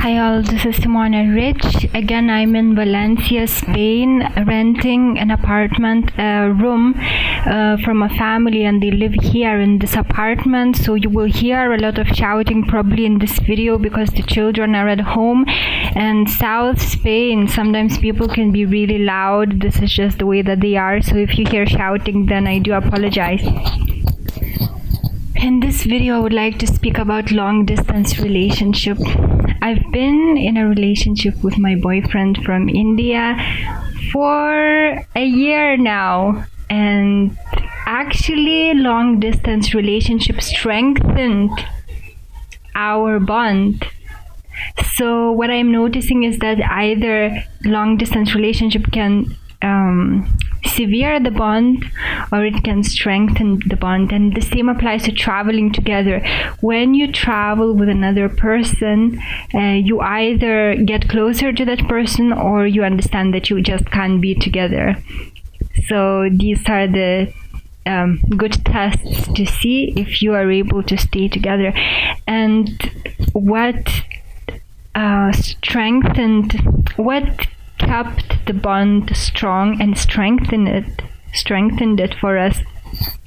Hi all, this is Simona Rich. Again, I'm in Valencia, Spain, renting an apartment room from a family, and they live here in this apartment. So you will hear a lot of shouting probably in this video because the children are at home. And South Spain, sometimes people can be really loud. This is just the way that they are. So if you hear shouting, then I do apologize. In this video, I would like to speak about long distance relationship. I've been in a relationship with my boyfriend from India for a year now, and actually long distance relationship strengthened our bond. So what I'm noticing is that either long distance relationship can sever the bond or it can strengthen the bond, and the same applies to traveling together. When you travel with another person, you either get closer to that person or you understand that you just can't be together. So these are the good tests to see if you are able to stay together. And what kept the bond strong and strengthened it for us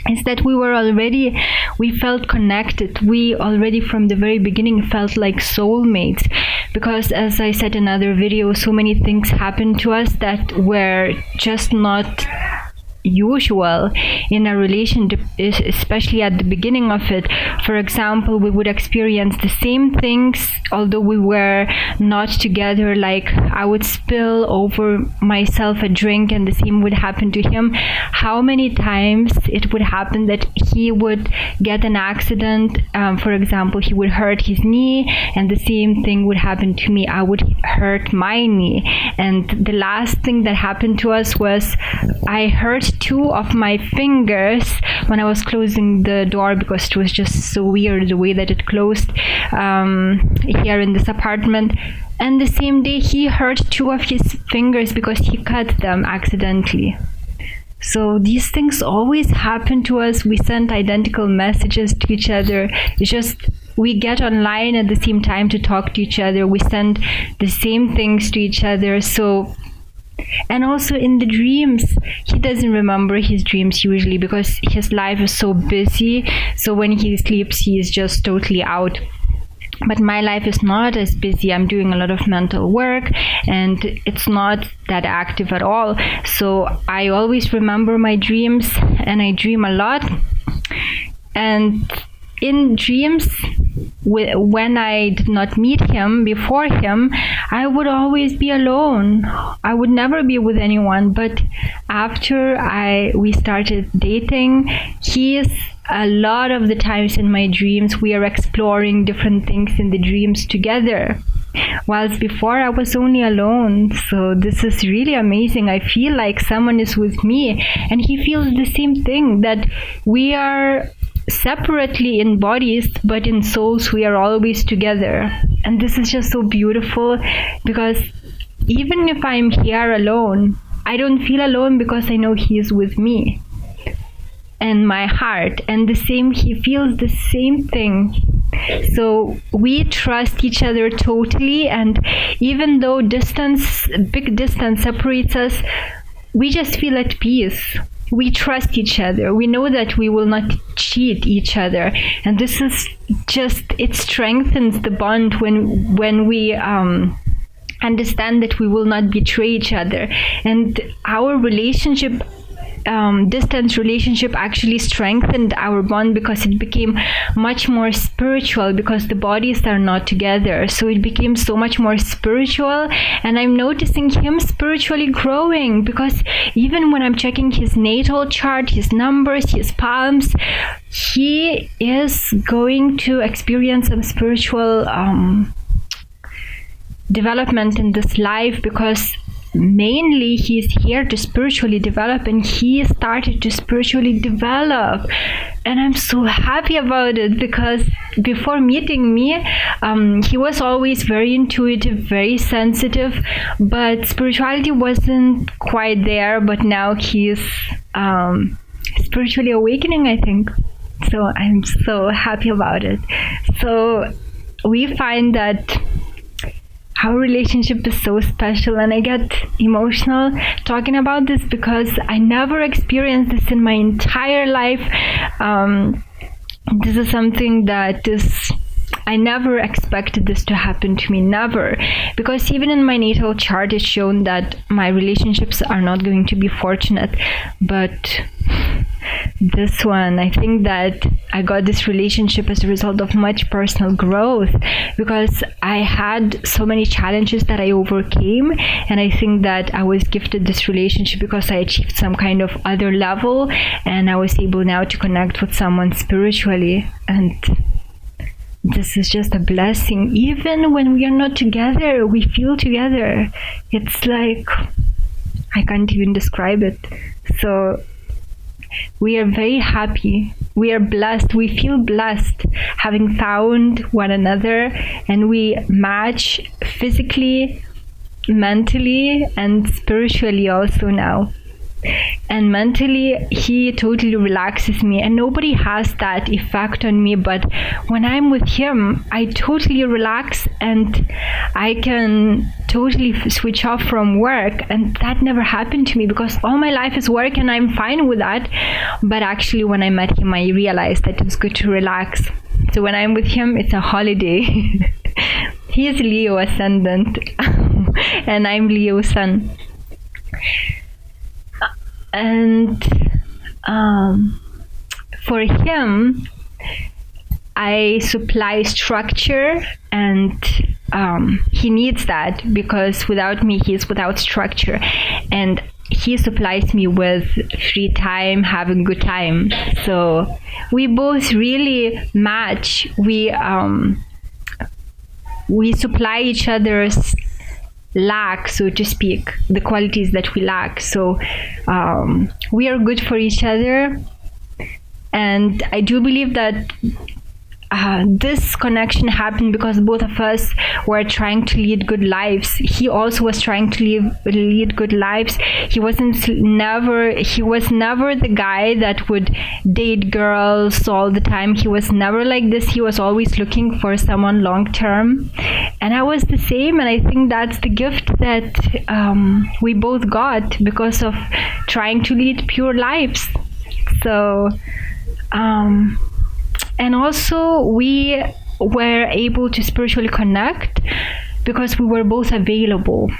is that we felt connected. We already from the very beginning felt like soulmates, because as I said in another video, so many things happened to us that were just not usual in a relationship, especially at the beginning of it. For example, we would experience the same things although we were not together. Like I would spill over myself a drink and the same would happen to him. How many times it would happen that he would get an accident, for example, he would hurt his knee, and the same thing would happen to me. I would hurt my knee. And the last thing that happened to us was I hurt two of my fingers when I was closing the door, because it was just so weird the way that it closed here in this apartment. And the same day he hurt two of his fingers because he cut them accidentally. So these things always happen to us. We send identical messages to each other. It's just we get online at the same time to talk to each other. We send the same things to each other. So, and also in the dreams, he doesn't remember his dreams usually because his life is so busy. So when he sleeps, he is just totally out. But my life is not as busy. I'm doing a lot of mental work and it's not that active at all. So I always remember my dreams and I dream a lot. And in dreams, when I did not meet him, before him, I would always be alone. I would never be with anyone. But after we started dating, a lot of the times in my dreams, we are exploring different things in the dreams together. Whilst before I was only alone. So this is really amazing. I feel like someone is with me and he feels the same thing, that we are separately in bodies, but in souls we are always together. And this is just so beautiful, because even if I'm here alone, I don't feel alone because I know he is with me and my heart, and the same, he feels the same thing. So we trust each other totally, and even though big distance separates us, we just feel at peace. We trust each other. We know that we will not cheat each other. And this is just, it strengthens the bond when we understand that we will not betray each other. And our relationship, distance relationship actually strengthened our bond because it became much more spiritual, because the bodies are not together. So it became so much more spiritual, and I'm noticing him spiritually growing, because even when I'm checking his natal chart, his numbers, his palms, he is going to experience some spiritual development in this life, because mainly he's here to spiritually develop, and he started to spiritually develop. And I'm so happy about it, because before meeting me, he was always very intuitive, very sensitive, but spirituality wasn't quite there. But now he's spiritually awakening, I think. So I'm so happy about it. So we find that our relationship is so special, and I get emotional talking about this because I never experienced this in my entire life. This is something that is, I never expected this to happen to me, never. Because even in my natal chart, it's shown that my relationships are not going to be fortunate. But this one, I think that I got this relationship as a result of much personal growth, because I had so many challenges that I overcame, and I think that I was gifted this relationship because I achieved some kind of other level, and I was able now to connect with someone spiritually. And this is just a blessing. Even when we are not together, we feel together. It's like, I can't even describe it. So we are very happy. We are blessed. We feel blessed having found one another, and we match physically, mentally, and spiritually also now. And mentally, he totally relaxes me, and nobody has that effect on me. But when I'm with him, I totally relax, and I can totally switch off from work. And that never happened to me, because all my life is work, and I'm fine with that. But actually, when I met him, I realized that it's good to relax. So when I'm with him, it's a holiday. He is Leo ascendant, and I'm Leo sun. And for him, I supply structure, and he needs that, because without me, he is without structure. And he supplies me with free time, having good time. So we both really match. We supply each other's lack, so to speak, the qualities that we lack. So we are good for each other, and I do believe that this connection happened because both of us were trying to lead good lives. He also was trying to lead good lives. He was never the guy that would date girls all the time. He was never like this. He was always looking for someone long term, and I was the same. And I think that's the gift that we both got because of trying to lead pure lives. So and also we were able to spiritually connect because we were both available.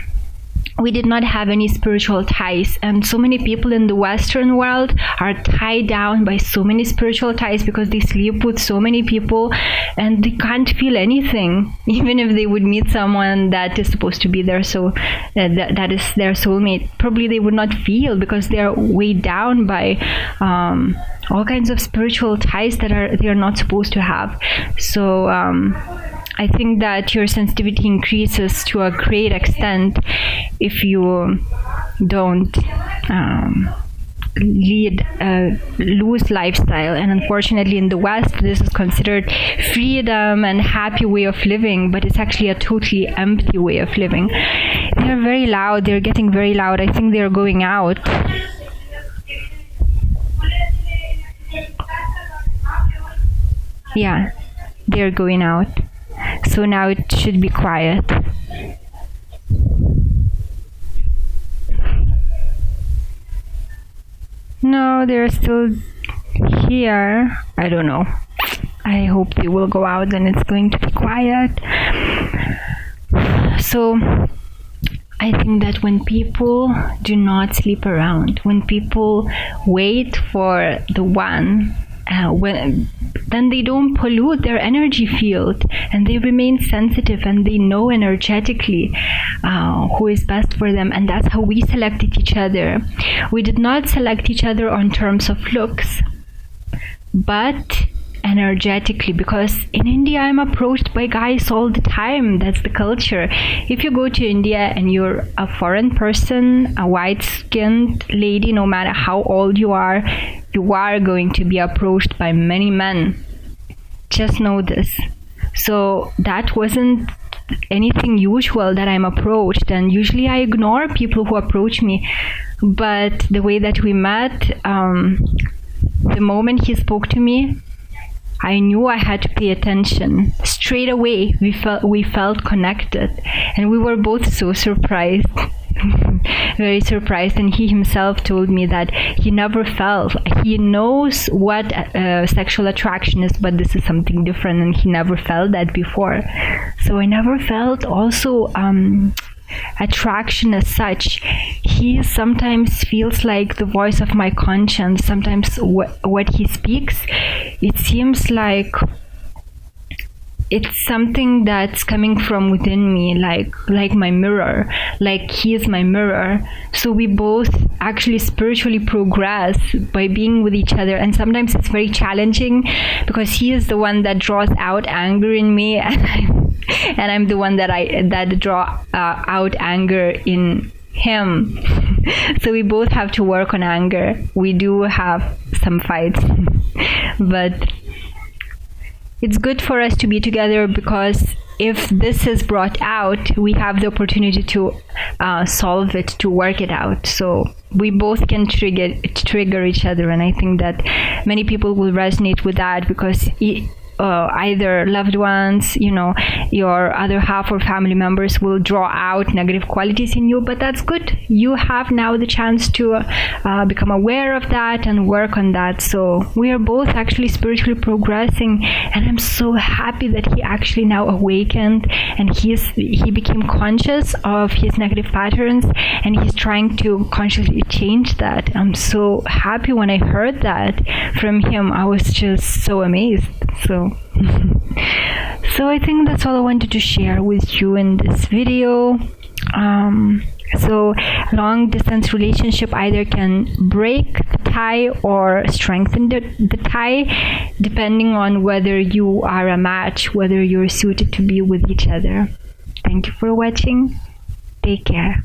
We did not have any spiritual ties, and so many people in the Western world are tied down by so many spiritual ties because they sleep with so many people and they can't feel anything, even if they would meet someone that is supposed to be there, so that is their soulmate. Probably they would not feel because they are weighed down by all kinds of spiritual ties that they are not supposed to have. So I think that your sensitivity increases to a great extent if you don't lead a loose lifestyle. And unfortunately in the West, this is considered freedom and happy way of living, but it's actually a totally empty way of living. They're very loud. They're getting very loud. I think they're going out. Yeah, they're going out. So now it should be quiet. No, they're still here. I don't know. I hope they will go out and it's going to be quiet. So I think that when people do not sleep around, when people wait for the one, then they don't pollute their energy field, and they remain sensitive, and they know energetically who is best for them. And that's how we selected each other. We did not select each other on terms of looks, but energetically, because in India I'm approached by guys all the time. That's the culture. If you go to India and you're a foreign person, a white-skinned lady, no matter how old you are going to be approached by many men. Just know this. So that wasn't anything usual that I'm approached, and usually I ignore people who approach me. But the way that we met, the moment he spoke to me, I knew I had to pay attention. Straight away, we felt connected, and we were both so surprised. Very surprised. And he himself told me that he never felt, he knows what sexual attraction is, but this is something different, and he never felt that before. So I never felt also attraction as such. He sometimes feels like the voice of my conscience. Sometimes what he speaks, it seems like it's something that's coming from within me, like my mirror, like he is my mirror. So we both actually spiritually progress by being with each other. And sometimes it's very challenging because he is the one that draws out anger in me, and I'm the one that draw out anger in him. So we both have to work on anger. We do have some fights, but it's good for us to be together, because if this is brought out, we have the opportunity to solve it, to work it out. So we both can trigger each other, and I think that many people will resonate with that, because either loved ones, your other half or family members will draw out negative qualities in you, but that's good. You have now the chance to become aware of that and work on that. So we are both actually spiritually progressing, and I'm so happy that he actually now awakened, and he became conscious of his negative patterns, and he's trying to consciously change that. I'm so happy when I heard that from him. I was just so amazed. So I think that's all I wanted to share with you in this video. So long distance relationship either can break the tie or strengthen the tie, depending on whether you are a match, whether you're suited to be with each other. Thank you for watching. Take care.